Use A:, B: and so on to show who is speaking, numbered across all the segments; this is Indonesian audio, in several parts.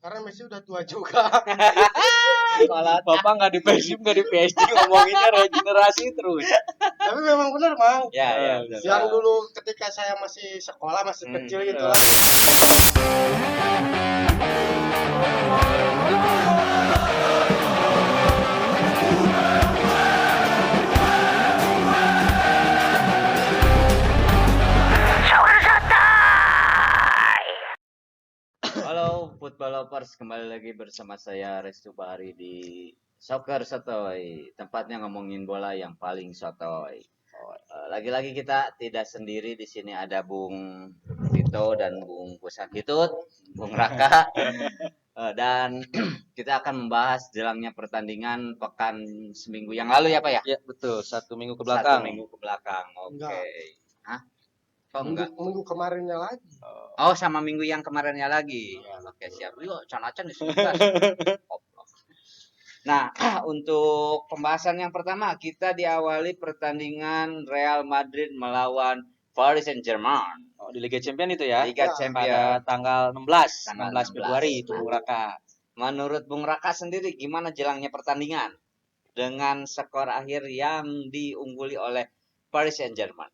A: Karena Messi udah tua juga.
B: Kalau Bapak nggak di Persib, nggak di PSG, ngomonginnya regenerasi terus.
A: Tapi memang benar, Bang.
B: Ya,
A: Yang dulu ketika saya masih sekolah, masih kecil gitu lah.
B: Halo football lovers, kembali lagi bersama saya Restu Bahari di Soccer Sotoy, tempatnya ngomongin bola yang paling sotoy. Lagi-lagi kita tidak sendiri, di sini ada Bung Tito dan Bung Pusakitut, Bung Raka, dan kita akan membahas jelangnya pertandingan pekan seminggu yang lalu ya Pak ya?
C: Ya betul, 1 minggu ke
B: 1
C: belakang.
B: minggu ke belakang, oke.
A: Enggak.
B: Hah? Oh enggak?
A: Minggu kemarinnya lagi.
B: Oh, sama minggu yang kemarinnya lagi. Oke, siap. Yuk, can-can disebut. Nah, untuk pembahasan yang pertama, kita diawali pertandingan Real Madrid melawan Paris Saint-Germain.
C: Oh, di Liga Champions itu ya?
B: Liga
A: Ya,
B: Champions.
C: Pada tanggal 16,
B: Tanggal
C: 16 Februari itu Bung Raka.
B: Menurut Bung Raka sendiri, gimana jelangnya pertandingan? Dengan skor akhir yang diungguli oleh Paris Saint-Germain.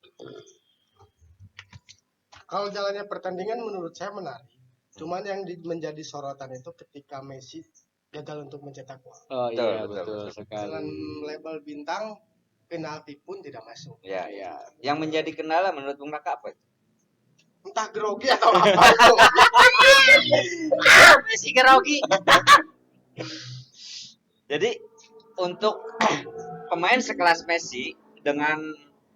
A: Kalau jalannya pertandingan menurut saya menarik. Cuman yang menjadi sorotan itu ketika Messi gagal untuk mencetak gol.
C: Oh iya,
B: Betul.
C: betul sekali.
A: Dengan label bintang, penalti pun tidak masuk.
B: Ya. Yang menjadi kendala menurut Bung Raka apa?
A: Entah grogi atau apa itu.
B: Messi grogi. Jadi untuk pemain sekelas Messi dengan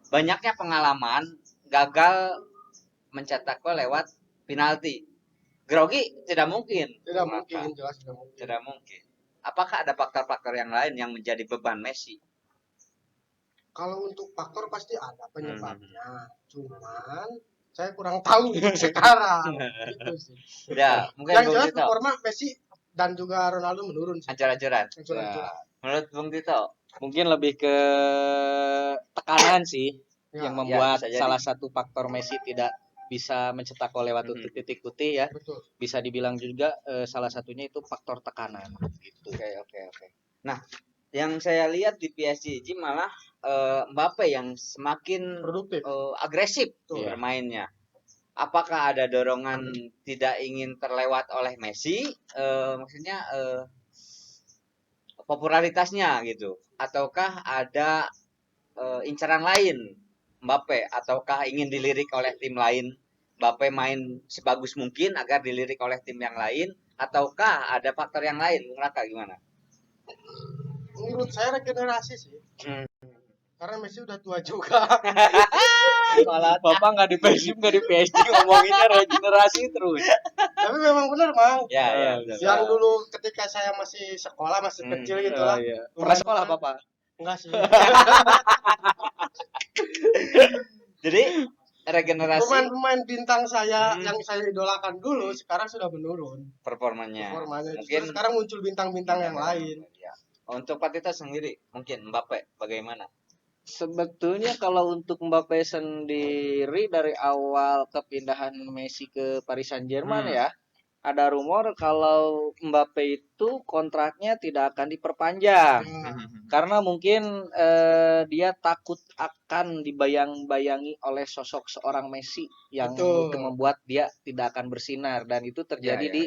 B: banyaknya pengalaman gagal mencetak gol lewat penalti. Grogi tidak mungkin.
A: Tidak mungkin, jelas tidak mungkin.
B: Tidak mungkin. Apakah ada faktor-faktor yang lain yang menjadi beban Messi?
A: Kalau untuk faktor pasti ada penyebabnya. Cuman saya kurang tahu sekarang. Gitu sih.
B: Ya, mungkin
A: Yang
B: Bung
A: jelas
B: Tito.
A: performa Messi dan juga Ronaldo menurun sih.
B: Ancur-ancuran.
A: Hancur-hancuran.
B: Menurut Bung Tito,
C: Mungkin lebih ke tekanan sih
A: Ya,
C: yang membuat
B: bisa jadi.
C: salah satu faktor Messi tidak bisa mencetak gol lewat titik putih ya.
A: betul.
C: Bisa dibilang juga salah satunya itu faktor tekanan gitu.
B: Oke. Nah, yang saya lihat di PSG malah Mbappe yang semakin
A: Produktif.
B: agresif
A: Betul.
B: bermainnya. Apakah ada dorongan tidak ingin terlewat oleh Messi? Maksudnya popularitasnya gitu, ataukah ada incaran lain Mbappe, ataukah ingin dilirik oleh tim lain? Mbappe main sebagus mungkin agar dilirik oleh tim yang lain, ataukah ada faktor yang lain? Bung Raka gimana?
A: Menurut saya regenerasi sih. Karena Messi udah tua juga.
B: Kalau
C: Bapak nggak di Persib, nggak di PSG, ngomonginnya regenerasi terus.
A: Tapi memang benar, Bang.
B: ya,
A: Yang dulu ketika saya masih sekolah, masih kecil gitu lah.
C: Iya. Pernah sekolah Bapak?
A: Enggak sih.
B: Jadi regenerasi
A: Pemain-pemain bintang saya yang saya idolakan dulu sekarang sudah menurun
B: performanya.
A: performanya.
B: Mungkin
A: Justru sekarang muncul bintang-bintang yang lain.
B: Ya. Untuk Pak Tito sendiri, mungkin Mbappe bagaimana?
C: Sebetulnya kalau untuk Mbappe sendiri dari awal kepindahan Messi ke Paris Saint-Germain ya, ada rumor kalau Mbappe itu kontraknya tidak akan diperpanjang. Karena mungkin dia takut akan dibayang-bayangi oleh sosok seorang Messi yang
A: Betul.
C: itu membuat dia tidak akan bersinar, dan itu terjadi
B: Ya.
C: di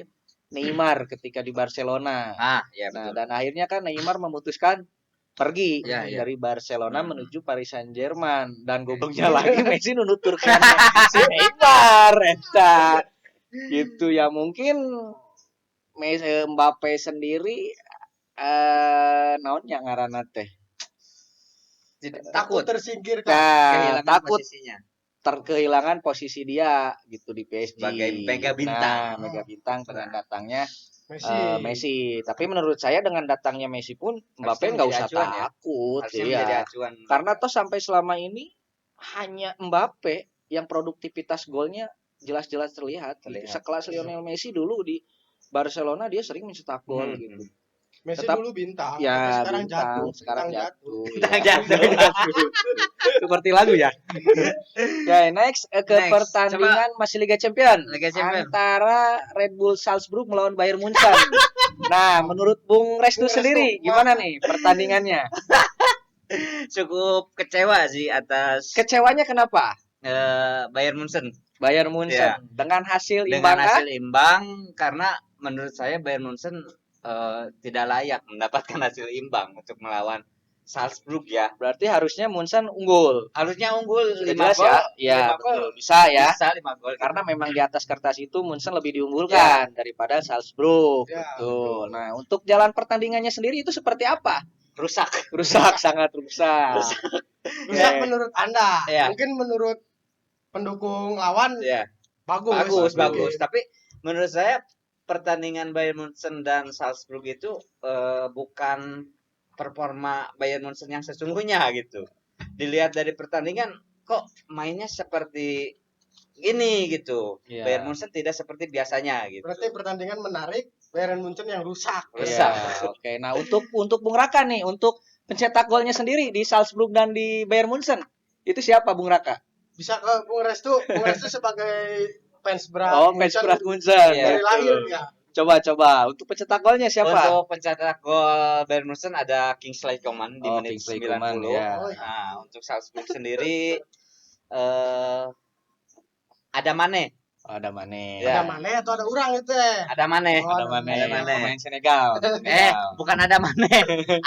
C: Neymar ketika di Barcelona.
B: Ya
C: Nah,
B: betul.
C: dan akhirnya kan Neymar memutuskan pergi
B: Ya.
C: dari Barcelona menuju Paris Saint-Germain, dan gobloknya lagi Messi nunuturkan si Neymar eta. Gitu ya, mungkin Mbappe sendiri naonnya ngaranna teh,
A: Takut tersingkirkan.
B: Kehilangan
C: takut
B: posisinya
C: kehilangan posisi dia gitu di PSG
B: sebagai mega bintang.
C: Nah, mega bintang dengan datangnya
A: Messi.
C: Tapi menurut saya dengan datangnya Messi pun Mbappe nggak usah
B: acuan ya.
C: takut
B: Harusnya menjadi
C: ya.
B: acuan.
C: Karena toh sampai selama ini hanya Mbappe yang produktivitas golnya jelas-jelas terlihat. Gitu. Sekelas Lionel Messi dulu di Barcelona dia sering mencetak gol gitu.
A: Messi
C: Tetap
A: dulu bintang,
C: ya
A: tapi sekarang
C: bintang,
A: jatuh.
C: sekarang
A: Bintang
C: jatuh.
B: Bintang
C: Ya.
B: jatuh.
C: Seperti lagu ya. Ya, next ke
B: Next,
C: pertandingan masih Liga Champion
B: Liga Champion.
C: antara Red Bull Salzburg melawan Bayern Munchen. Nah, menurut Bung Restu
A: Bung Restu,
C: sendiri gimana nih pertandingannya?
B: Cukup kecewa sih atas
C: Kecewanya kenapa?
B: Bayern Munchen
C: Bayern Munchen
B: Ya.
C: dengan hasil
B: dengan
C: imbang
B: hasil imbang, karena menurut saya Bayern Munchen tidak layak mendapatkan hasil imbang untuk melawan Salzburg ya.
C: berarti harusnya Munchen unggul.
B: Harusnya unggul
C: Sudah
B: 5
C: jelas
B: gol.
C: ya? Ya,
B: 5 gol.
C: betul. Bisa ya.
B: Bisa 5 gol.
C: Karena memang di atas kertas itu Munchen lebih diunggulkan daripada Salzburg.
A: Ya,
C: Betul. Nah, untuk jalan pertandingannya sendiri itu seperti apa?
B: Rusak.
C: Rusak, sangat rusak.
A: rusak
C: Ya.
A: menurut Anda.
B: Ya.
A: Mungkin menurut pendukung lawan
B: Ya.
A: bagus.
B: Bagus. Tapi menurut saya pertandingan Bayern Munchen dan Salzburg itu bukan performa Bayern Munchen yang sesungguhnya gitu. Dilihat dari pertandingan kok mainnya seperti ini gitu.
C: Iya.
B: Bayern Munchen tidak seperti biasanya gitu.
A: Berarti pertandingan menarik, Bayern Munchen yang rusak.
B: Rusak.
C: Iya, oke. Nah, untuk Bung Raka nih, untuk pencetak golnya sendiri di Salzburg dan di Bayern Munchen, itu siapa Bung Raka?
A: Bisa ke Bung Restu sebagai fans berat.
C: Oh, fans berat Munchen.
B: Iya.
A: Dari lahir ya.
C: Coba. Untuk pencetak golnya siapa?
B: Untuk pencetak gol Bayern Munchen ada Kingsley Coman di
C: Oh,
B: menit
C: Kingsley
B: 90.
C: Coman, ya.
B: Nah, untuk Salzburg sendiri ada Mane.
C: Ada Mane.
B: Ya.
A: Ada Mane atau ada orang itu ya?
B: Ada Mane.
A: Oh,
C: Ada Mane.
B: Ada Mane.
C: Pemain Senegal.
B: Bukan ada Mane.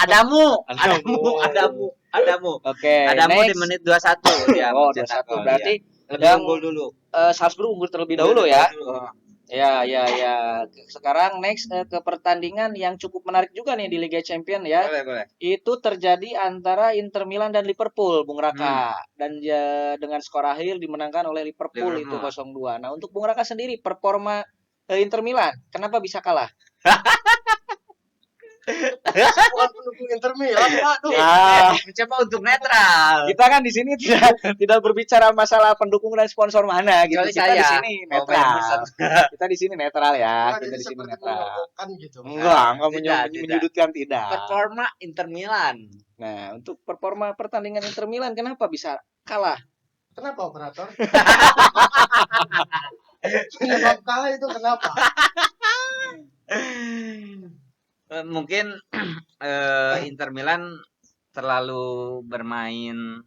B: Adamu.
C: Oke.
B: Adamu di
C: next.
B: menit 21 dia.
C: Oh,
B: mencetak
C: 21.
B: gol,
C: Berarti
B: ya. Lebih
C: yang
B: unggul dulu.
C: Salzburg unggul terlebih dahulu ya.
B: Dulu.
C: Ya. Sekarang next ke pertandingan yang cukup menarik juga nih di Liga Champions ya.
B: Boleh.
C: Itu terjadi antara Inter Milan dan Liverpool, Bung Raka. Dan ya, dengan skor akhir dimenangkan oleh Liverpool itu 0-2. Nah, untuk Bung Raka sendiri performa Inter Milan, kenapa bisa kalah?
A: Bukan pendukung Inter Milan, aduh.
B: Mencoba untuk netral.
C: Kita kan di sini tidak berbicara masalah pendukung dan sponsor mana gitu.
B: Kecuali
C: Kita
B: saya.
C: di sini
B: Oh, Bayern
C: netral.
B: Munchen.
C: Kita di sini netral ya.
A: Nah,
C: Kita
A: jadi
C: di sini
A: seperti
C: netral.
A: menyombongkan gitu.
C: Enggak
B: Tidak.
C: menyudutkan tidak.
B: Performa Inter Milan.
C: Nah, untuk performa pertandingan Inter Milan kenapa bisa kalah?
A: Kenapa operator? Penyebab kalah itu kenapa?
B: Mungkin Inter Milan terlalu bermain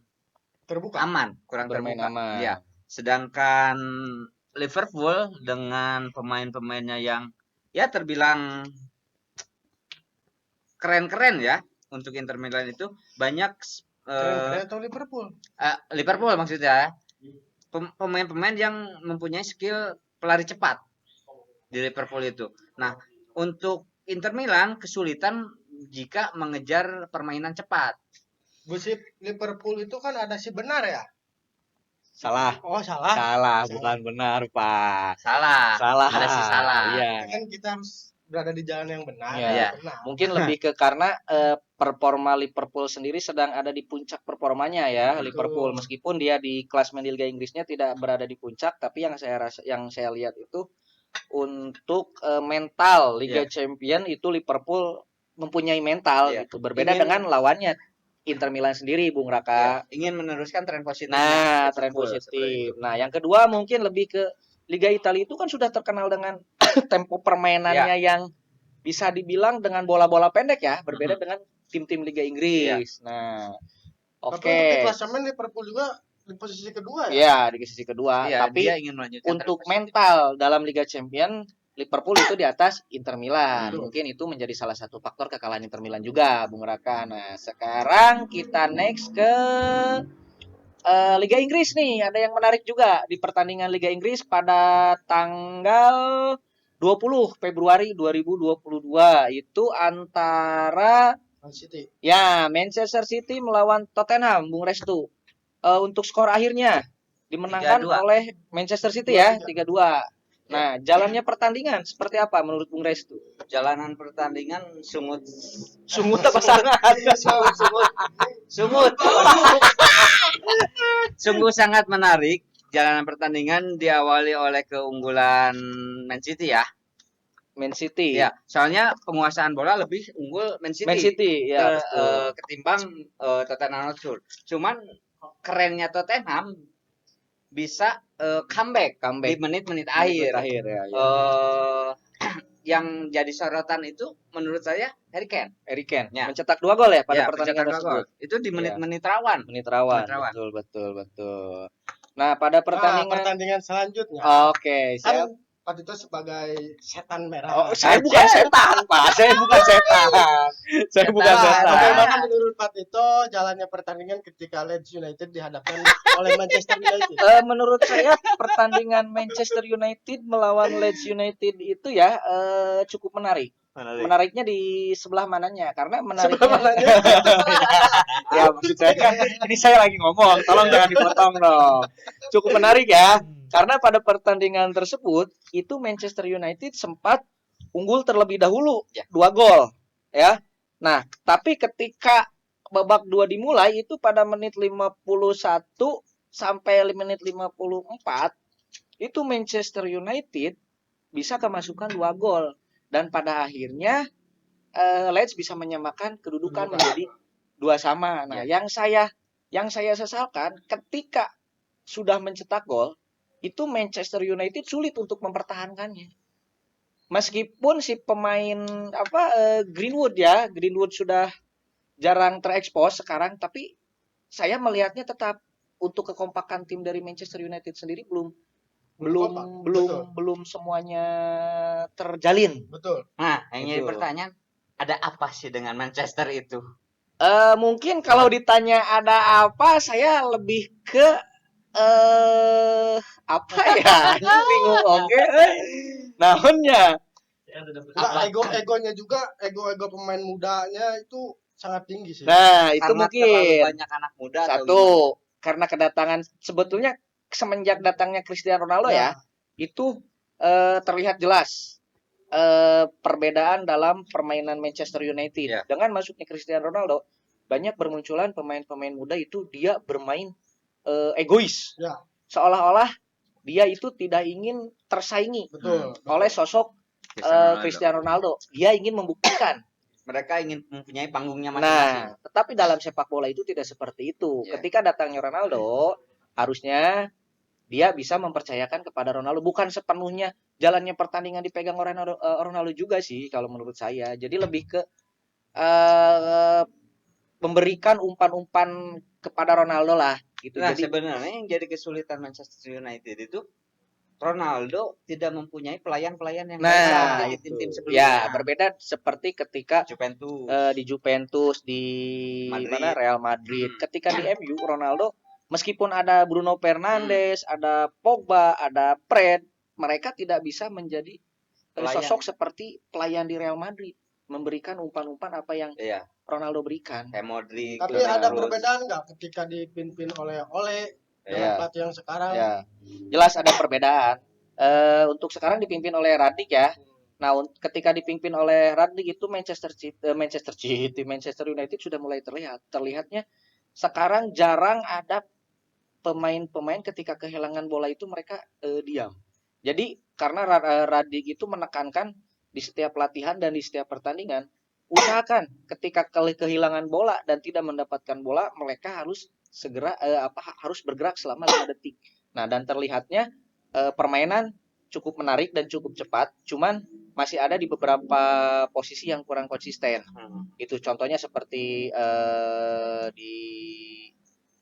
A: Terbuka.
B: aman, kurang
C: Bermain
B: terbuka.
C: aman.
B: Ya. Sedangkan Liverpool dengan pemain-pemainnya yang ya terbilang keren-keren ya untuk Inter Milan itu banyak
A: Keren-keren atau Liverpool?
B: Liverpool maksudnya pemain-pemain yang mempunyai skill pelari cepat di Liverpool itu. Nah, untuk Inter Milan kesulitan jika mengejar permainan cepat.
A: Gosip Liverpool itu kan ada si benar ya?
C: Salah.
A: Oh, salah.
C: Salah, bukan benar, Pak.
B: Salah.
C: Salah.
B: Ada si salah.
C: Iya.
A: Kan kita harus berada di jalan yang benar.
C: Iya.
A: Benar.
C: Mungkin lebih ke karena performa Liverpool sendiri sedang ada di puncak performanya ya.
A: Betul.
C: Liverpool meskipun dia di klasemen di Liga Inggrisnya tidak berada di puncak, tapi yang saya lihat itu untuk mental Liga Champion itu Liverpool mempunyai mental
B: Iya.
C: gitu. Berbeda dengan lawannya Inter Milan sendiri, Bung Raka.
B: Ingin meneruskan tren positif.
C: Nah, tren positif. Nah, yang kedua mungkin lebih ke Liga Italia itu kan sudah terkenal dengan tempo permainannya yang bisa dibilang dengan bola-bola pendek ya, berbeda dengan tim-tim Liga Inggris. Nah,
A: Tapi
C: oke.
A: untuk di klasemen Liverpool juga di posisi kedua ya?
C: Iya, di sisi kedua.
B: Iya,
C: Tapi
B: dia ingin melanjutkan
C: untuk
B: tren positif.
C: mental dalam Liga Champion Liverpool itu di atas Inter Milan.
A: Betul.
C: Mungkin itu menjadi salah satu faktor kekalahan Inter Milan juga, Bung Raka. Nah, sekarang kita next ke Liga Inggris nih. Ada yang menarik juga di pertandingan Liga Inggris pada tanggal 20 Februari 2022 itu antara
A: Man City.
C: ya Manchester City melawan Tottenham, Bung Restu. Untuk skor akhirnya dimenangkan
B: 3-2.
C: oleh Manchester City ya,
A: 3-2.
C: 3-2. Nah, jalannya pertandingan seperti apa menurut Bung Restu?
B: Jalanan pertandingan sungut.
C: Sungguh apa sangat?
B: Sungguh. Sungguh sangat menarik. Jalanan pertandingan diawali oleh keunggulan Man City ya.
C: Man City.
B: Ya, soalnya penguasaan bola lebih unggul Man City,
C: Man City, ya betul.
B: ketimbang Tottenham Hotspur. Cuman kerennya Tottenham bisa comeback di
C: Comeback
B: menit-menit
C: menit
B: akhir.
C: akhir ya.
B: Eh, yang jadi sorotan itu menurut saya Harry Kane.
C: Harry Kane
B: Ya.
C: mencetak 2 gol ya pada
B: Ya,
C: pertandingan
B: pencetak 2 gol.
C: tersebut.
B: Itu di
C: Ya.
B: menit-menit rawan.
C: Menit rawan.
B: Menit rawan.
C: Betul. Nah, pada pertandingan
A: pertandingan selanjutnya.
C: Oke,
A: Kan
C: siap.
A: Pak Tito sebagai setan merah.
C: Oh, saya bukan setan, Pak. Saya bukan setan. Saya bukan
A: Nah,
C: setan.
A: bagaimana menurut Pak Tito jalannya pertandingan ketika Leeds United dihadapkan oleh Manchester United?
C: Menurut saya pertandingan Manchester United melawan Leeds United itu ya cukup menarik. Menariknya di sebelah mananya? Karena menariknya ya maksud saya kan ini saya lagi ngomong, tolong jangan dipotong dong. Cukup menarik ya. Karena pada pertandingan tersebut itu Manchester United sempat unggul terlebih dahulu 2 gol ya. Nah, tapi ketika babak 2 dimulai itu pada menit 51 sampai menit 54 itu Manchester United bisa kemasukan 2 gol dan pada akhirnya Leeds bisa menyamakan kedudukan menjadi 2-2. Nah, yang saya sesalkan ketika sudah mencetak gol itu Manchester United sulit untuk mempertahankannya. Meskipun si pemain Greenwood sudah jarang terekspos sekarang, tapi saya melihatnya tetap untuk kekompakan tim dari Manchester United sendiri belum semuanya terjalin.
A: Betul.
B: Nah, yang jadi
C: Betul.
B: pertanyaan, ada apa sih dengan Manchester itu?
C: Mungkin kalau ditanya ada apa, saya lebih ke apa ya? Ini bingung. Oke. Naonnya?
A: Egonya juga, ego pemain mudanya itu sangat tinggi sih.
C: Nah, itu
B: Karena
C: mungkin
B: terlalu banyak anak muda atau
C: satu karena kedatangan sebetulnya semenjak datangnya Cristiano Ronaldo ya itu terlihat jelas perbedaan dalam permainan Manchester United dengan masuknya Cristiano Ronaldo. Banyak bermunculan pemain-pemain muda itu dia bermain egois. Seolah-olah dia itu tidak ingin tersaingi oleh sosok Cristiano Ronaldo. Dia ingin membuktikan.
B: Mereka ingin mempunyai panggungnya masing-masing.
C: Nah, tetapi dalam sepak bola itu tidak seperti itu. Ketika datangnya Ronaldo, harusnya dia bisa mempercayakan kepada Ronaldo. Bukan sepenuhnya jalannya pertandingan dipegang oleh Ronaldo juga sih, kalau menurut saya. Jadi lebih ke memberikan umpan-umpan kepada Ronaldo lah. Gitu.
B: Nah,
C: jadi
B: sebenarnya yang jadi kesulitan Manchester United itu Ronaldo tidak mempunyai pelayan-pelayan yang
C: nah,
B: di tim-tim sebelumnya.
C: Ya, berbeda seperti ketika
B: Juventus,
C: di Juventus, di
B: Madrid.
C: Real Madrid. Ketika di MU Ronaldo meskipun ada Bruno Fernandes, ada Pogba, ada Fred, mereka tidak bisa menjadi sosok seperti pelayan di Real Madrid, memberikan umpan-umpan apa yang Ronaldo berikan.
B: Kayak Modric.
A: Tapi ada perbedaan nggak ketika dipimpin oleh dengan pelatih yang sekarang?
C: Ya, jelas ada perbedaan. Untuk sekarang dipimpin oleh Rangnick ya. Nah, ketika dipimpin oleh Rangnick itu Manchester United sudah mulai terlihatnya sekarang jarang ada pemain-pemain ketika kehilangan bola itu mereka diam. Jadi karena Rangnick itu menekankan di setiap latihan dan di setiap pertandingan, usahakan ketika kehilangan bola dan tidak mendapatkan bola, mereka harus segera harus bergerak selama 5 detik. Nah, dan terlihatnya permainan cukup menarik dan cukup cepat, cuman masih ada di beberapa posisi yang kurang konsisten. Itu contohnya seperti di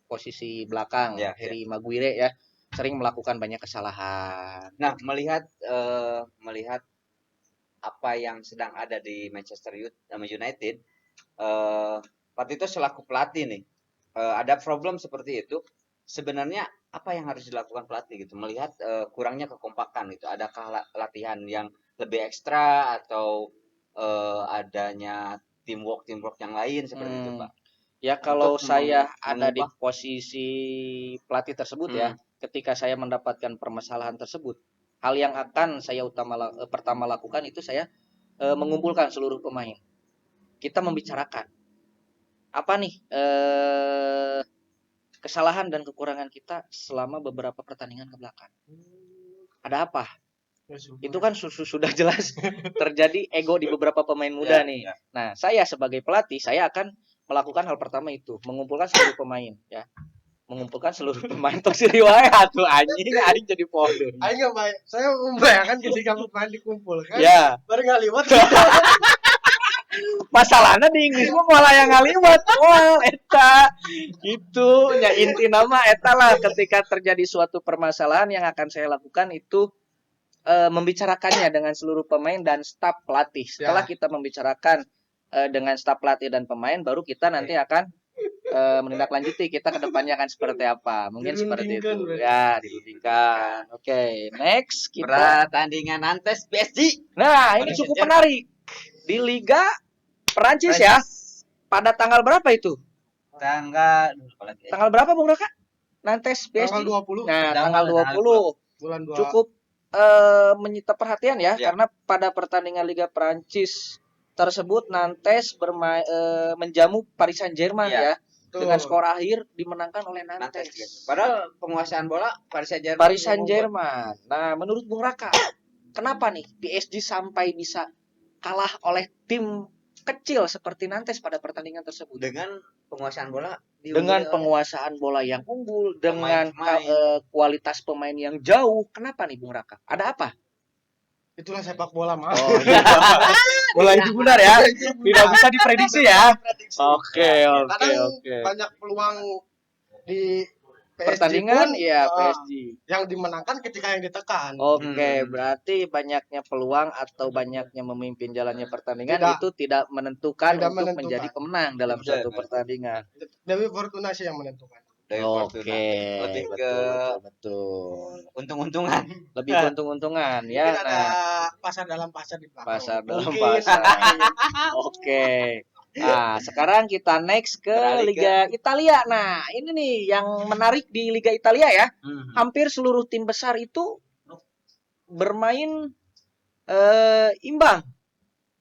C: posisi belakang Harry Maguire ya, sering melakukan banyak kesalahan.
B: Nah, melihat apa yang sedang ada di Manchester United, Pak Tito selaku pelatih nih, ada problem seperti itu. Sebenarnya apa yang harus dilakukan pelatih gitu? Melihat kurangnya kekompakan itu, adakah latihan yang lebih ekstra atau adanya teamwork yang lain seperti itu, Pak?
C: Ya kalau saya ada di posisi pelatih tersebut ya, ketika saya mendapatkan permasalahan tersebut, hal yang akan saya pertama lakukan itu saya mengumpulkan seluruh pemain. Kita membicarakan apa nih kesalahan dan kekurangan kita selama beberapa pertandingan ke belakang. Ada apa?
A: Ya, sudah.
C: Itu kan sudah jelas terjadi ego di beberapa pemain muda
B: Ya,
C: nih.
B: ya.
C: Nah, saya sebagai pelatih, saya akan melakukan hal pertama itu, mengumpulkan seluruh pemain, ya. Mengumpulkan seluruh pemain terus riwayat tuh anjing jadi podo.
A: Aing nggak baik. Saya membayangkan ketika pemain dikumpulkan,
C: Ya,
A: baru ngaliwat.
C: masalahnya di Inggris mah malah yang ngaliwat. Wah, eta itu nya inti nama eta lah ketika terjadi suatu permasalahan yang akan saya lakukan itu membicarakannya dengan seluruh pemain dan staf pelatih. Setelah kita membicarakan dengan staf pelatih dan pemain, baru kita nanti akan menindaklanjuti kita ke depannya akan seperti apa. Mungkin seperti itu.
A: Dirundingkan berarti.
C: Ya, dirundingkan. Oke, next kita.
B: Pertandingan Nantes PSG.
C: Nah, ini cukup menarik. Di Liga Perancis ya. Pada tanggal berapa itu?
B: Tanggal
C: Tanggal berapa Bung Raka? Nantes PSG.
A: Tanggal 20
C: Nah, tanggal 20.
A: bulan 2.
C: Cukup menyita perhatian ya,
B: Ya.
C: karena pada pertandingan Liga Perancis tersebut Nantes menjamu Paris Saint-Germain
B: Ya.
C: ya, dengan skor akhir dimenangkan oleh Nantes.
B: Padahal penguasaan bola Paris Saint-Germain.
C: Paris Saint-Germain. Nah, menurut Bung Raka, kenapa nih PSG sampai bisa kalah oleh tim kecil seperti Nantes pada pertandingan tersebut?
B: Dengan penguasaan bola
C: Dengan penguasaan bola yang unggul, dengan
B: Pemain-pemain.
C: kualitas pemain yang jauh. Kenapa nih Bung Raka? Ada apa?
A: Itulah sepak bola, Mas.
C: Oh, iya. Bola itu benar ya. Tidak bisa diprediksi ya. Oke,
A: Kadang banyak peluang di PSG
C: Pertandingan
A: pun,
C: ya PSG.
A: yang dimenangkan ketika yang ditekan.
C: Oke, berarti banyaknya peluang atau banyaknya memimpin jalannya pertandingan itu tidak menentukan
A: Tidak
C: untuk
A: menentukan.
C: menjadi pemenang dalam
B: Betul,
C: suatu
B: betul.
C: pertandingan.
A: Dewi Fortuna sih yang menentukan.
C: Oke,
B: Lebih ke
C: betul.
B: untung-untungan.
C: Lebih keuntung-untungan ya.
A: Mungkin ada
C: Nah,
A: pasar dalam pasar di belakang.
C: pasar dalam
A: Mungkin.
C: pasar. Oke. Nah, sekarang kita next ke
B: Beralih ke-
C: Liga Italia. Nah, ini nih yang menarik di Liga Italia ya. Hampir seluruh tim besar itu bermain imbang.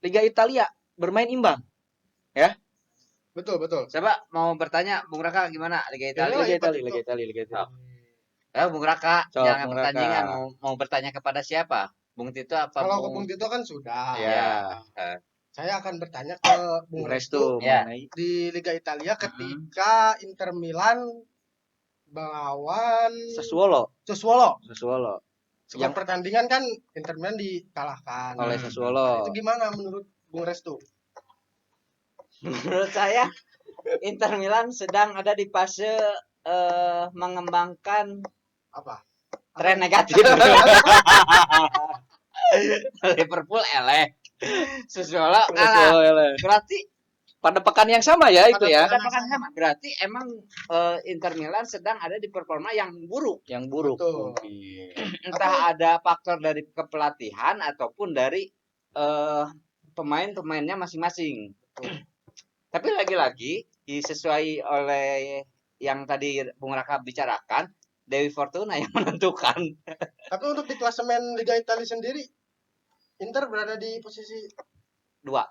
C: Liga Italia bermain imbang.
A: Betul.
B: Coba mau bertanya Bung Raka gimana Liga Italia?
C: Liga Italia.
B: Bung Raka,
C: Sok,
B: jangan
C: Bung
B: pertandingan
C: Raka.
B: mau bertanya kepada siapa? Bung Tito apa
A: Kalau ke
B: Bung?
A: Bung Tito kan sudah.
C: Ya.
A: Saya akan bertanya ke Bung
C: Bung
A: Restu
C: Restu
B: Ya.
C: mengenai
A: di Liga Italia ketika Inter Milan melawan
C: Sassuolo.
A: Sassuolo.
C: Yang
A: Skor pertandingan kan Inter Milan dikalahkan
C: oleh
A: Nah,
C: Sassuolo.
A: itu gimana menurut Bung Restu?
B: Menurut saya Inter Milan sedang ada di fase mengembangkan
A: Apa?
B: tren negatif. Liverpool eleh. Sassuolo kalah.
C: Sassuolo, ya.
B: Berarti
C: Pada pekan yang sama ya itu ya.
B: pada pekan sama. Berarti emang Inter Milan sedang ada di performa yang buruk.
C: Yang buruk.
A: Betul.
C: Mungkin.
B: Entah ada faktor dari kepelatihan ataupun dari pemain-pemainnya masing-masing. Tapi lagi-lagi sesuai oleh yang tadi Bung Raka bicarakan, Dewi Fortuna yang menentukan.
A: Tapi untuk di klasemen Liga Italia sendiri Inter berada di posisi
B: 2.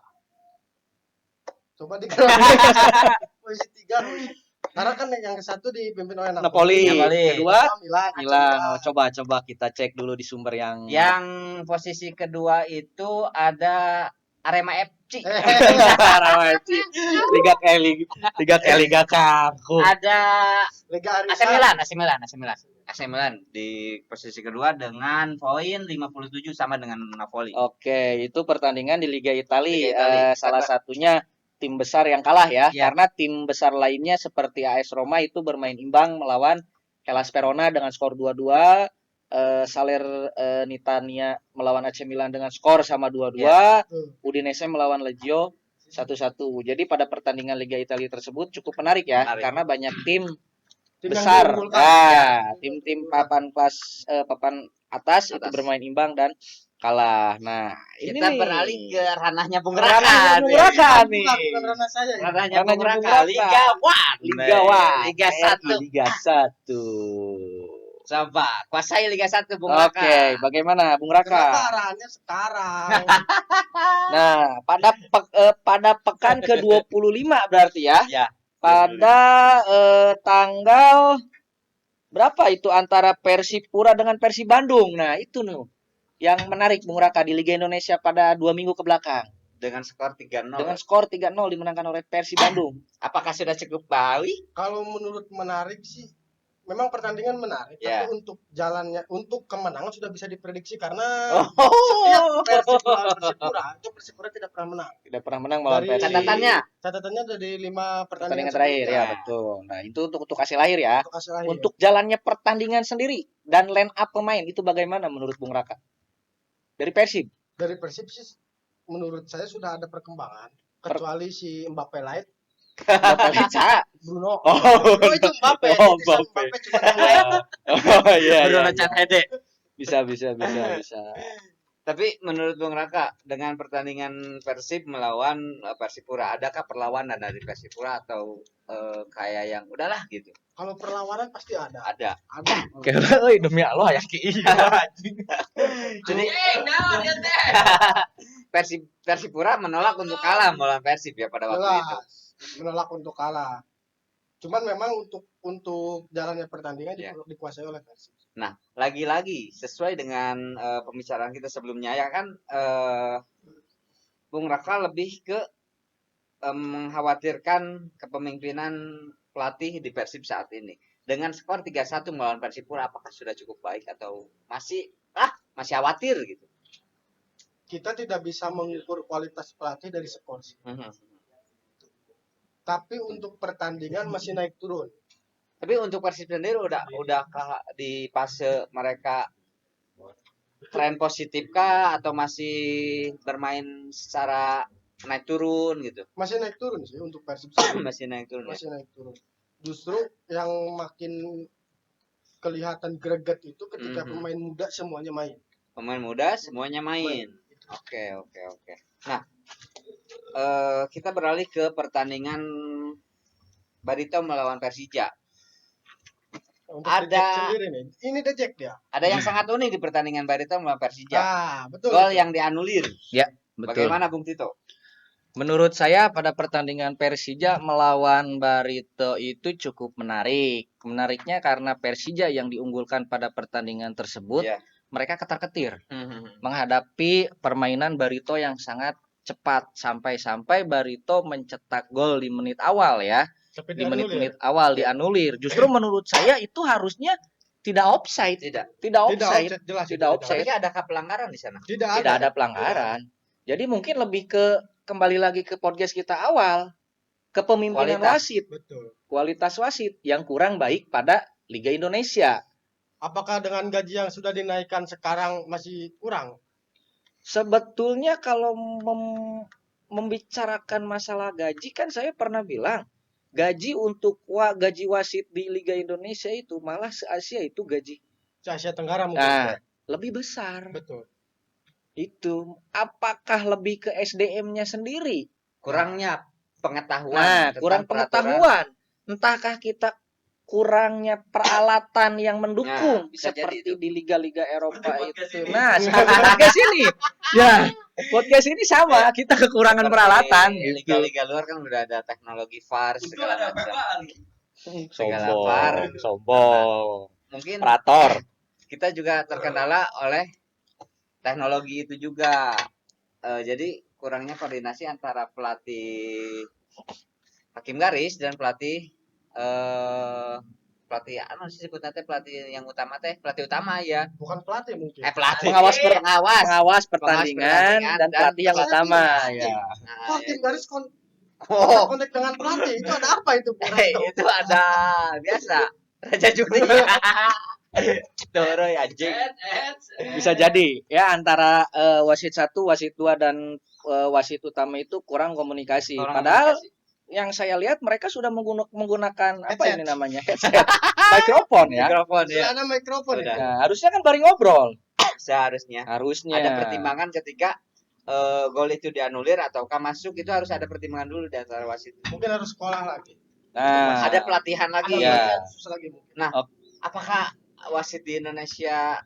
A: coba di posisi 3. Karena kan yang ke satu dipimpin oleh
C: Napoli. Kedua
A: Milan.
C: Milan. Oh, coba kita cek dulu di sumber yang
B: Yang posisi kedua itu ada Arema FC.
C: Liga kaku.
B: Ada
A: Liga
B: AC Milan di posisi kedua dengan poin 57 sama dengan Napoli.
C: Oke, itu pertandingan di Liga Italia.
B: Liga Italia.
C: Salah satunya tim besar yang kalah ya,
B: Ya.
C: karena tim besar lainnya seperti AS Roma itu bermain imbang melawan Hellas Verona dengan skor 2-2. Salernitania melawan AC Milan dengan skor sama 2-2. Udinese melawan Lazio 1-1. Jadi pada pertandingan Liga Italia tersebut cukup menarik ya,
B: Menarik.
C: karena banyak tim
A: Tim
C: besar.
A: yang diunggulkan.
C: Nah, tim-tim papan atas itu bermain imbang dan kalah. Nah, ini
B: Kita
C: nih.
B: beralih ke ranahnya Bung
C: Ranahnya
B: Raka.
C: Bung Raka nih.
A: Bukan ranah saya ya.
B: Ranahnya
C: Ranahnya
B: Bung
C: Bung
B: Raka.
C: Raka.
B: Liga One.
C: Liga One.
B: Liga 1.
C: Liga 1.
B: Coba kuasai Liga 1 Bung
C: Oke,
B: Raka.
C: bagaimana Bung
A: Kenapa
C: Raka?
A: arahannya sekarang?
C: Nah, pada pekan ke-25 berarti ya.
B: Ya.
C: Pada tanggal berapa itu antara Persipura dengan Persib Bandung. Nah, itu yang menarik Bung Raka di Liga Indonesia pada 2 minggu ke belakang
B: dengan skor 3-0.
C: dengan skor 3-0 dimenangkan oleh Persib Bandung.
B: Apakah sudah cukup baik?
A: Kalau menurut menarik sih, memang pertandingan menarik,
B: Ya.
A: tapi untuk jalannya, untuk kemenangan sudah bisa diprediksi karena
B: Oh.
A: setiap Persib melawan Persipura itu Persipura tidak pernah menang.
C: Tidak pernah menang melawan
A: Dari
C: Persib.
A: Catatannya dari 5
C: Pertandingan
A: pertandingan
C: terakhir ya,
B: sebelumnya.
C: betul. Nah, itu untuk hasil akhir ya.
A: Untuk hasil akhir.
C: Untuk jalannya pertandingan sendiri dan line up pemain itu bagaimana menurut Bung Raka? Dari Persib.
A: Dari Persib sih menurut saya sudah ada perkembangan, kecuali si Mbappe Light,
C: Bapak Lica.
A: Bruno.
C: Oh,
A: Bruno itu Mbappe,
C: oh,
A: titisan
C: Mbappe.
A: Mbappe cuma yang lain.
C: Oh iya.
B: Bruno
C: Iya.
B: Canhede.
C: Bisa.
B: Tapi menurut Bung Raka, dengan pertandingan Persib melawan Persipura, adakah perlawanan dari Persipura atau kayak yang udahlah gitu?
A: Kalau perlawanan pasti ada.
B: Ada.
C: Kira demi Allah ya ki.
B: Jadi Persipura menolak untuk kalah melawan Persib ya pada waktu itu.
A: Menolak untuk kalah. Cuman memang untuk jalannya pertandingan
B: Ya.
A: dikuasai oleh Persib.
B: Nah, lagi-lagi sesuai dengan pembicaraan kita sebelumnya ya kan Bung Raka lebih ke mengkhawatirkan kepemimpinan pelatih di Persib saat ini. Dengan skor 3-1 melawan Persipura, apakah sudah cukup baik atau masih khawatir gitu?
A: Kita tidak bisa mengukur kualitas pelatih dari skor sih. Tapi untuk pertandingan masih naik turun.
B: Tapi untuk Persib sendiri udah di fase mereka tren positif kah atau masih bermain secara naik turun gitu?
A: Masih naik turun sih untuk Persib sendiri.
B: Masih naik turun ya.
A: Masih naik turun. Justru yang makin kelihatan greget itu ketika pemain muda semuanya main.
B: Pemain muda semuanya main. Oke. Nah, kita beralih ke pertandingan Barito melawan Persija.
A: Untuk
B: Ada-
A: The Jack sendiri nih. Ini The Jack dia.
B: Ada yang sangat unik di pertandingan Barito melawan Persija.
A: Betul.
B: Gol yang dianulir.
C: Ya, betul.
B: Bagaimana Bung Tito?
C: Menurut saya pada pertandingan Persija melawan Barito itu cukup menarik. Menariknya karena Persija yang diunggulkan pada pertandingan tersebut,
B: Iya.
C: mereka ketar-ketir menghadapi permainan Barito yang sangat cepat sampai-sampai Barito mencetak gol di menit awal ya.
A: Tapi
C: Di
A: dianulir.
C: menit-menit awal dianulir. Justru menurut saya itu harusnya tidak offside. Tidak offside.
A: Jelas.
C: Tidak offside.
B: Tapi adakah pelanggaran di sana?
A: Tidak
C: Tidak ada pelanggaran. Jadi mungkin lebih ke kembali lagi ke podcast kita awal, kepemimpinan
B: Kualitas.
C: wasit,
A: Betul.
C: kualitas wasit yang kurang baik pada Liga Indonesia.
A: Apakah dengan gaji yang sudah dinaikkan sekarang masih kurang?
C: Sebetulnya kalau membicarakan masalah gaji kan saya pernah bilang gaji untuk gaji wasit di Liga Indonesia itu malah se-Asia itu gaji
A: Asia Tenggara mungkin.
C: nah lebih besar.
A: Betul.
C: Itu apakah lebih ke SDM-nya sendiri?
B: Kurangnya pengetahuan.
C: Nah,
B: tentang
C: kurang
B: peraturan.
C: pengetahuan. Entahkah kita kurangnya peralatan yang mendukung
B: Nah, bisa jadi
C: seperti
B: itu.
C: di liga-liga Eropa
B: Podcast
C: itu.
B: ini.
C: Nah, seperti podcast ini. Ya, podcast ini sama, kita kekurangan
B: Seperti
C: peralatan gitu.
B: Liga-liga luar kan udah ada teknologi VAR segala macam. Segala
C: Sombong,
B: VAR.
C: sombong.
B: Mungkin
C: Operator.
B: kita juga terkendala oleh teknologi itu juga. Jadi kurangnya koordinasi antara pelatih hakim garis dan pelatih anu sih sebutnya teh pelatih yang utama teh pelatih utama ya.
A: Bukan pelatih mungkin.
B: Pelatih
C: Pengawas pertandingan dan pelatih yang utama ya.
A: Kok tim garis
B: Oh,
A: kontak dengan pelatih itu ada apa itu?
B: itu ada biasa Raja Juni. Doro ya anjing.
C: Bisa jadi ya antara wasit 1, wasit 2 dan wasit utama itu kurang komunikasi. Padahal yang saya lihat mereka sudah menggunakan apa
A: Headset.
C: ini namanya headset, mikrofon ya.
B: Mikrofon ya.
A: Sudah ada mikrofon
B: Udah.
A: ya.
C: Nah, harusnya kan baring ngobrol.
B: Seharusnya
C: Harusnya.
B: ada pertimbangan ketika gol itu dianulir ataukah masuk itu harus ada pertimbangan dulu di antara wasit.
A: Mungkin harus sekolah lagi.
C: Nah,
B: Ada pelatihan lagi.
A: Ada
C: Iya.
A: pelatihan khusus lagi mungkin.
B: Apakah wasit di Indonesia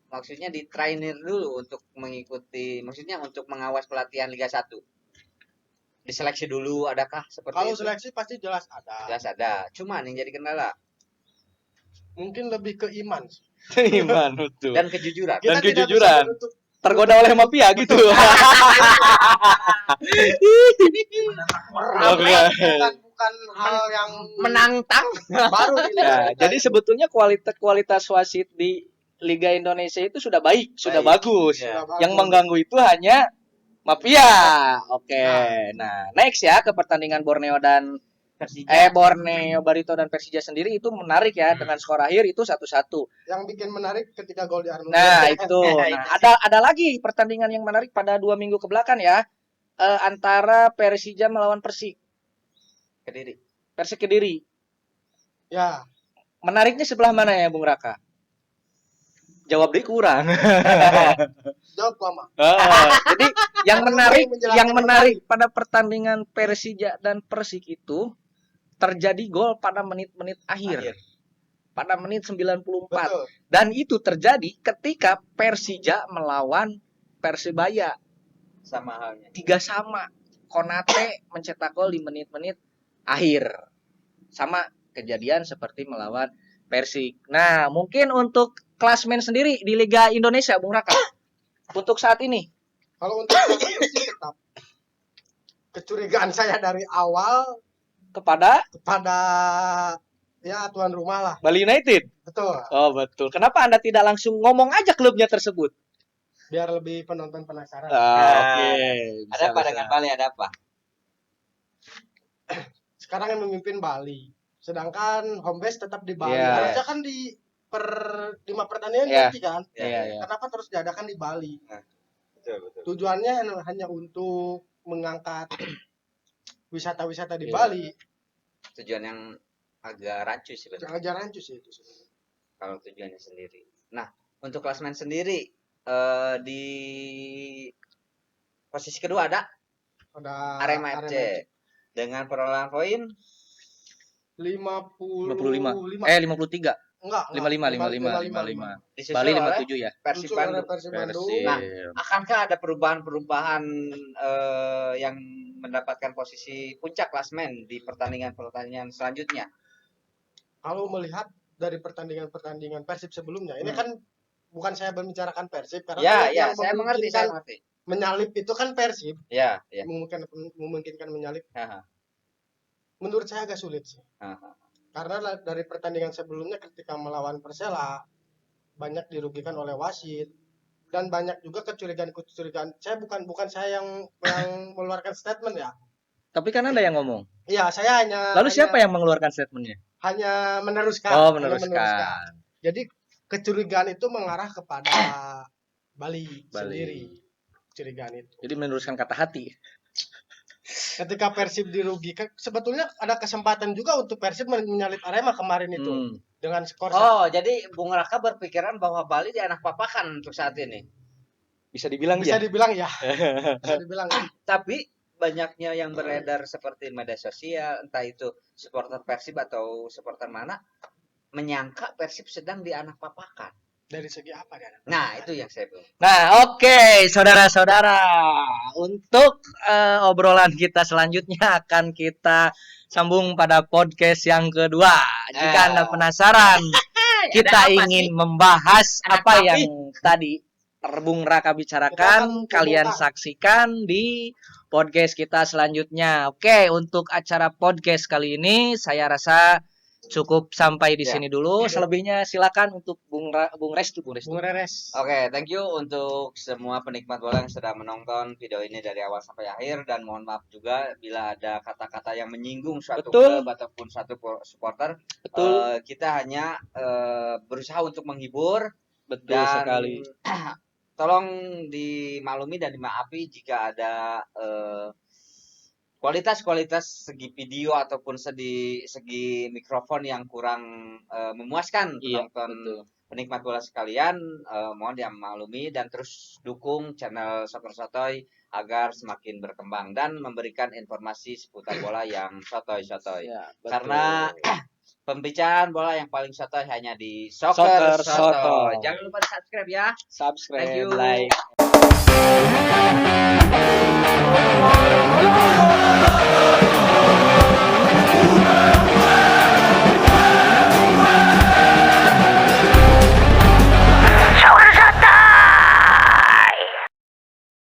B: maksudnya di trainer dulu untuk mengikuti maksudnya untuk mengawas pelatihan Liga 1? Diseleksi dulu adakah seperti
A: Kalau
B: itu?
A: seleksi pasti jelas ada.
B: Jelas ada. Cuman yang jadi kendala
A: Mungkin lebih ke iman sih.
C: Iman betul.
B: Dan kejujuran.
C: Dan
A: Kita tidak bisa
C: kejujuran.
A: menutup
C: Tergoda oleh mafia gitu. Oke.
A: bukan hal yang
B: Menantang.
A: baru di Liga
C: Ya,
A: kita
C: jadi
A: ini.
C: sebetulnya kualitas wasit di Liga Indonesia itu sudah baik, sudah bagus.
B: Ya.
A: Sudah
C: Yang
A: bagus.
C: mengganggu itu hanya mafia. Oke. Nah, next ya ke pertandingan Borneo dan Borneo Barito dan Persija sendiri itu menarik ya dengan skor akhir itu 1-1.
A: Yang bikin menarik ketika gol di Arnold.
C: Nah, itu. Nah, ada lagi pertandingan yang menarik pada 2 minggu kebelakang ya. Antara Persija melawan Persik Kediri.
A: Ya,
C: Menariknya sebelah mana ya, Bung Raka? Jawab deh kurang.
A: jawab lama.
C: Jadi yang
A: Aku
C: menarik
A: menjelaskan
C: yang menarik pada pertandingan Persija dan Persik itu terjadi gol pada menit-menit akhir. Pada menit 94.
A: Betul.
C: Dan itu terjadi ketika Persija melawan Persebaya.
B: Sama halnya.
C: 3-3. Konate mencetak gol di menit-menit akhir. Sama kejadian seperti melawan Persik. Nah, mungkin untuk klasmen sendiri di Liga Indonesia, Bung Raka. Untuk saat ini.
A: Kalau untuk saya sih tetap kecurigaan saya dari awal
C: Kepada
A: ya tuan rumah lah.
C: Bali United.
A: Betul.
C: Oh, betul. Kenapa Anda tidak langsung ngomong aja klubnya tersebut?
A: Biar lebih penonton penasaran.
C: Oke.
B: Ada apa dengan Bali? Ada apa?
A: Sekarang yang memimpin Bali. Sedangkan home base tetap di Bali.
C: Iya.
A: Harusnya kan di 5 pertandingan
C: Iya.
A: ganti kan.
C: Iya.
A: Kenapa terus diadakan di Bali?
B: Betul.
A: Tujuannya hanya untuk mengangkat wisata-wisata di
B: Iya.
A: Bali.
B: Tujuan yang agak rancu sih betul.
A: Jangan rancu sih itu sebenarnya.
B: Kalau tujuannya sendiri. Nah, untuk klasmen sendiri di posisi kedua ada Arema FC dengan perolehan poin
A: 55.
C: 53.
A: Enggak.
C: 55.
B: disusul
C: Bali
B: oleh
C: 57 ya.
B: Persib
A: Muncul oleh
B: Bandung.
A: Persib Bandung.
C: Persib.
B: Nah, akankah ada perubahan-perubahan yang mendapatkan posisi puncak klasmen di pertandingan-pertandingan selanjutnya?
A: Kalau melihat dari pertandingan-pertandingan Persib sebelumnya, ini kan bukan saya membicarakan Persib karena
B: Ya, saya mengerti.
A: Menyalip itu kan Persib.
B: Ya.
A: Memungkinkan menyalip.
B: Haha.
A: Menurut saya agak sulit sih.
B: Haha.
A: Karena dari pertandingan sebelumnya ketika melawan Persela banyak dirugikan oleh wasit dan banyak juga kecurigaan. Saya bukan saya yang mengeluarkan statement ya.
C: Tapi kan Anda yang ngomong.
A: Iya, saya hanya.
C: Lalu siapa yang mengeluarkan statementnya?
A: Hanya meneruskan.
C: Oh,
A: hanya
C: meneruskan.
A: Jadi kecurigaan itu mengarah kepada Bali sendiri. Kecurigaan itu.
C: Jadi meneruskan kata hati.
A: Ketika Persib dirugikan, sebetulnya ada kesempatan juga untuk Persib menyalip Arema kemarin itu dengan skor.
B: Oh, jadi Bung Raka berpikiran bahwa Bali di anak papakan untuk saat ini.
C: Bisa dibilang
A: Bisa
C: ya.
A: dibilang ya. Bisa dibilang.
B: Tapi banyaknya yang beredar seperti media sosial, entah itu supporter Persib atau supporter mana, menyangka Persib sedang di anak papakan.
A: Dari segi apa kan?
B: Nah, itu yang saya bilang.
C: Nah, oke, saudara-saudara. Untuk obrolan kita selanjutnya akan kita sambung pada podcast yang kedua. Jika Anda penasaran, kita ingin membahas apa yang tadi Bung Raka bicarakan, kalian saksikan di podcast kita selanjutnya. Oke, untuk acara podcast kali ini saya rasa cukup sampai di sini dulu. Selebihnya silakan untuk Bung Restu.
B: Oke, thank you untuk semua penikmat bola yang sudah menonton video ini dari awal sampai akhir, dan mohon maaf juga bila ada kata-kata yang menyinggung suatu klub ataupun suatu supporter. Kita hanya berusaha untuk menghibur.
C: Betul sekali.
B: Tolong dimaklumi dan dimaafi jika ada kualitas segi video ataupun segi mikrofon yang kurang memuaskan penonton penikmat bola sekalian. Mohon dimaklumi dan terus dukung channel Soccer Sotoy agar semakin berkembang dan memberikan informasi seputar bola yang sotoy.
C: Ya,
B: karena pembicaraan bola yang paling sotoy hanya di Soccer Sotoy. Jangan lupa subscribe ya.
C: Subscribe,
B: Thank you.
C: like.